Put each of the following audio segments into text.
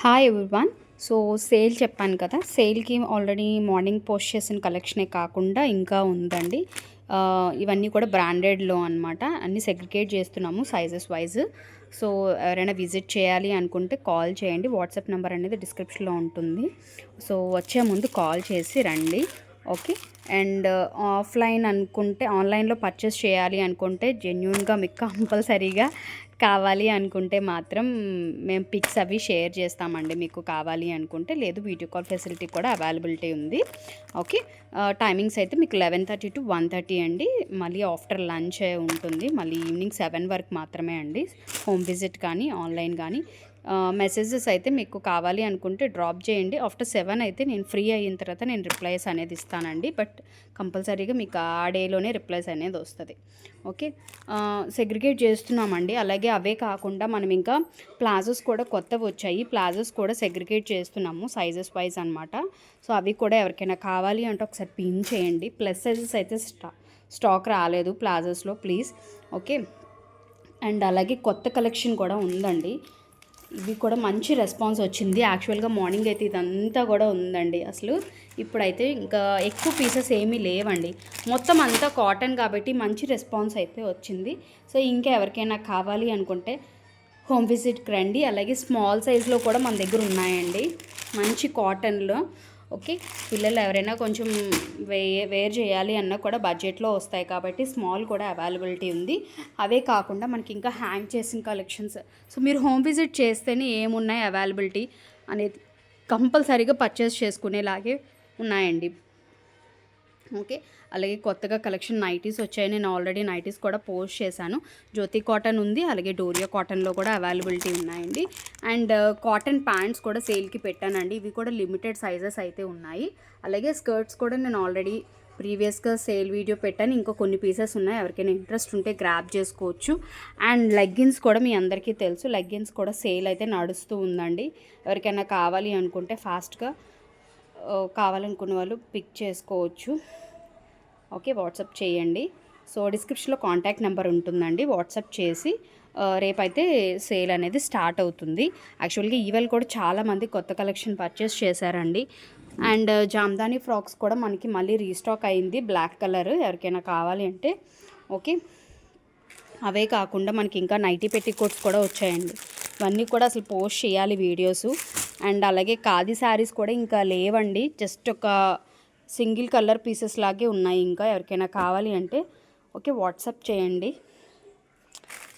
Hi everyone. So sale చెప్పాను కదా, సేల్కి ఆల్రెడీ మార్నింగ్ పోస్ట్ చేసిన కలెక్షనే కాకుండా ఇంకా ఉందండి. ఇవన్నీ కూడా బ్రాండెడ్లో అనమాట. అన్నీ సెగ్రిగేట్ చేస్తున్నాము సైజెస్ వైజ్. సో ఎవరైనా విజిట్ చేయాలి అనుకుంటే కాల్ చేయండి. వాట్సాప్ నెంబర్ అనేది డిస్క్రిప్షన్లో ఉంటుంది. సో వచ్చే ముందు కాల్ చేసి రండి. ఓకే. అండ్ ఆఫ్లైన్ అనుకుంటే, ఆన్లైన్లో పర్చేస్ చేయాలి అనుకుంటే జెన్యూన్గా మీకు కంపల్సరీగా కావాలి అనుకుంటే మాత్రం మేము పిక్స్ అవి షేర్ చేస్తామండి. మీకు కావాలి అనుకుంటే, లేదు వీడియో కాల్ ఫెసిలిటీ కూడా అవైలబిలిటీ ఉంది. ఓకే. టైమింగ్స్ అయితే మీకు 11:30 to 1:30 అండి. మళ్ళీ ఆఫ్టర్ లంచ్ ఉంటుంది. మళ్ళీ ఈవినింగ్ 7 వరకు మాత్రమే అండి. హోమ్ విజిట్ కానీ ఆన్లైన్ కానీ. మెసేజెస్ అయితే మీకు కావాలి అనుకుంటే డ్రాప్ చేయండి. ఆఫ్టర్ 7 అయితే నేను ఫ్రీ అయిన తర్వాత నేను రిప్లైస్ అనేది ఇస్తానండి. బట్ కంపల్సరీగా మీకు ఆ డేలోనే రిప్లైస్ అనేది వస్తుంది. ఓకే. సెగ్రిగేట్ చేస్తున్నామండి. అలాగే అవే కాకుండా మనం ఇంకా ప్లాజోస్ కూడా కొత్తవి వచ్చాయి. ప్లాజోస్ కూడా సెగ్రిగేట్ చేస్తున్నాము సైజెస్ వైజ్ అనమాట. సో అవి కూడా ఎవరికైనా కావాలి అంటే ఒకసారి పిన్ చేయండి. ప్లస్ సైజెస్ అయితే స్టాక్ రాలేదు ప్లాజోస్లో, ప్లీజ్. ఓకే. అండ్ అలాగే కొత్త కలెక్షన్ కూడా ఉందండి. ఇవి కూడా మంచి రెస్పాన్స్ వచ్చింది. యాక్చువల్గా మార్నింగ్ అయితే ఇదంతా కూడా ఉందండి. అసలు ఇప్పుడైతే ఇంకా ఎక్కువ పీసెస్ ఏమీ లేవండి. మొత్తం అంతా కాటన్ కాబట్టి మంచి రెస్పాన్స్ అయితే వచ్చింది. సో ఇంకా ఎవరికైనా కావాలి అనుకుంటే హోమ్ విజిట్కి రండి. అలాగే స్మాల్ సైజులో కూడా మన దగ్గర ఉన్నాయండి, మంచి కాటన్లో. ఓకే. పిల్లలు ఎవరైనా కొంచెం వేర్ చేయాలి అన్నా కూడా బడ్జెట్లో వస్తాయి కాబట్టి స్మాల్ కూడా అవైలబిలిటీ ఉంది. అవే కాకుండా మనకి ఇంకా హ్యాంగ్ చేసిన కలెక్షన్స్. సో మీరు హోమ్ విజిట్ చేస్తేనే ఏమున్నాయి అవైలబిలిటీ అనేది కంపల్సరీగా పర్చేస్ చేసుకునేలాగే ఉన్నాయండి. ఓకే. అలాగే కొత్తగా కలెక్షన్ నైటీస్ వచ్చాయి. నేను ఆల్రెడీ నైటీస్ కూడా పోస్ట్ చేశాను. జ్యోతి కాటన్ ఉంది, అలాగే డోరియా కాటన్లో కూడా అవైలబిలిటీ ఉన్నాయండి. అండ్ కాటన్ ప్యాంట్స్ కూడా సేల్కి పెట్టానండి. ఇవి కూడా లిమిటెడ్ సైజెస్ అయితే ఉన్నాయి. అలాగే స్కర్ట్స్ కూడా నేను ఆల్రెడీ ప్రీవియస్గా సేల్ వీడియో పెట్టాను. ఇంకా కొన్ని పీసెస్ ఉన్నాయి, ఎవరికైనా ఇంట్రెస్ట్ ఉంటే గ్రాప్ చేసుకోవచ్చు. అండ్ లెగ్గిన్స్ కూడా మీ అందరికీ తెలుసు, లెగ్గిన్స్ కూడా సేల్ అయితే నడుస్తూ ఉందండి. ఎవరికైనా కావాలి అనుకుంటే ఫాస్ట్గా కావాలనుకున్న వాళ్ళు పిక్ చేసుకోవచ్చు. ఓకే. వాట్సాప్ చేయండి. సో డిస్క్రిప్షన్లో కాంటాక్ట్ నెంబర్ ఉంటుందండి. వాట్సాప్ చేసి రేపైతే సేల్ అనేది స్టార్ట్ అవుతుంది. యాక్చువల్గా ఈవేళ కూడా చాలామంది కొత్త కలెక్షన్ పర్చేస్ చేశారండి. అండ్ జామ్దాని ఫ్రాక్స్ కూడా మనకి మళ్ళీ రీస్టాక్ అయింది, బ్లాక్ కలర్. ఎవరికైనా కావాలి అంటే ఓకే. అవే కాకుండా మనకి ఇంకా నైటీ పెట్టికోట్స్ కూడా వచ్చాయండి. ఇవన్నీ కూడా అసలు పోస్ట్ చేయాలి వీడియోస్. అండ్ అలాగే ఖాదీ శారీస్ కూడా ఇంకా లేవండి, జస్ట్ ఒక సింగిల్ కలర్ పీసెస్ లాగే ఉన్నాయి. ఇంకా ఎవరికైనా కావాలి అంటే ఓకే వాట్సాప్ చేయండి.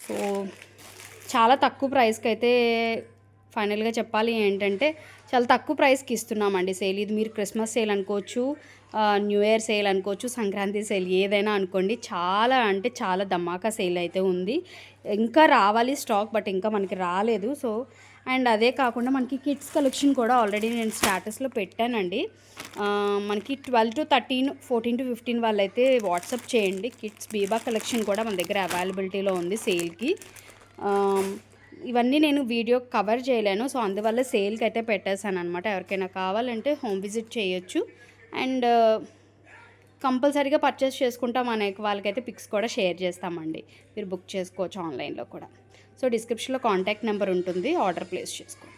సో చాలా తక్కువ ప్రైస్కి అయితే ఫైనల్గా చెప్పాలి ఏంటంటే చాలా తక్కువ ప్రైస్కి ఇస్తున్నామండి సేల్. ఇది మీరు క్రిస్మస్ సేల్ అనుకోవచ్చు, న్యూ ఇయర్ సేల్ అనుకోవచ్చు, సంక్రాంతి సేల్ ఏదైనా అనుకోండి. చాలా అంటే చాలా ధమాకా సేల్ అయితే ఉంది. ఇంకా రావాలి స్టాక్, బట్ ఇంకా మనకి రాలేదు. సో అండ్ అదే కాకుండా మనకి కిడ్స్ కలెక్షన్ కూడా ఆల్రెడీ నేను స్టేటస్లో పెట్టానండి. మనకి 12 to 13, 14 to 15 వాళ్ళైతే వాట్సాప్ చేయండి. కిడ్స్ బీబా కలెక్షన్ కూడా మన దగ్గర అవైలబిలిటీలో ఉంది సేల్కి. ఇవన్నీ నేను వీడియో కవర్ చేయలేను, సో అందువల్ల సేల్కి అయితే పెట్టేశాను అనమాట. ఎవరికైనా కావాలంటే హోమ్ విజిట్ చేయొచ్చు. అండ్ కంపల్సరీగా పర్చేస్ చేసుకుంటాం అనే వాళ్ళకైతే పిక్స్ కూడా షేర్ చేస్తామండి. మీరు బుక్ చేసుకోవచ్చు ఆన్లైన్లో కూడా. సో డిస్క్రిప్షన్లో కాంటాక్ట్ నెంబర్ ఉంటుంది, ఆర్డర్ ప్లేస్ చేసుకోండి.